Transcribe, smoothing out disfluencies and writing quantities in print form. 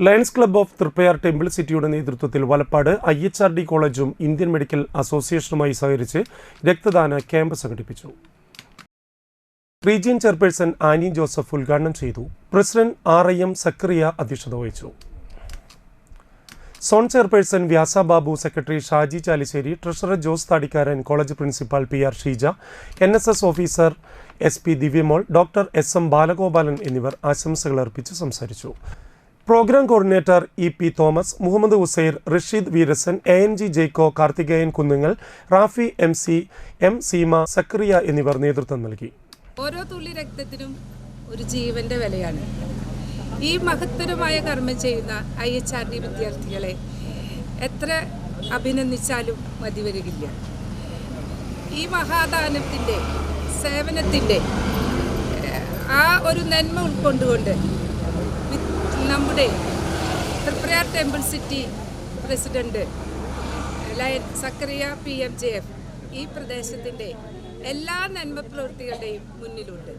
Lions club of Triprayar temple സിറ്റിയുടെ നേതൃത്വത്തിൽ Valappad IHRD കോളേജും ഇന്ത്യൻ മെഡിക്കൽ അസോസിയേഷനുമായി സഹകരിച്ച് രക്തദാന ക്യാമ്പ് സംഘടിപ്പിച്ചു. റീജിയൻ ചെയർപേഴ്സൺ ആനി ജോസഫ് ഉദ്ഘാടനം ചെയ്തു. പ്രസിഡന്റ് RIM സക്കറിയ അധ്യക്ഷത വഹിച്ചു. Zone chairperson Vyasa Babu, secretary Shaji Chalissery, treasurer Jose Thadikkaran, college principal PR Sheeja, NSS officer SP Divyamol, doctor SM Balagopalan എന്നിവർ ആശംസകൾ അർപ്പിച്ച് സംസാരിച്ചു. Programme coordinator EP Thomas, Muhammad Usair, Rasheed Veerasan, ANG Jaiko, Karthikeyan Kunnungal, Rafi MC, M Seema, Zacharia എന്നിവർ നേതൃത്വം നൽകി. ഓരോ തുള്ളി രക്തത്തിനും ഒരു ജീവന്റെ വിലയാണ്. ഈ മഹത്തരമായ കർമ്മം ചെയ്യുന്ന IHRD വിദ്യാർത്ഥികളെ എത്ര അഭിനന്ദിച്ചാലും മതിവരികില്ല. ഈ മഹാദാനത്തിൻ്റെ സേവനത്തിൻ്റെ ആ ഒരു നന്മ ഉൾക്കൊണ്ടുകൊണ്ട് നമ്മുടെ Thriprayar temple city president lion Zakariya PMJF ഈ പ്രദേശത്തിൻ്റെ എല്ലാ നന്മ പ്രവൃത്തികളുടെയും മുന്നിലുണ്ട്.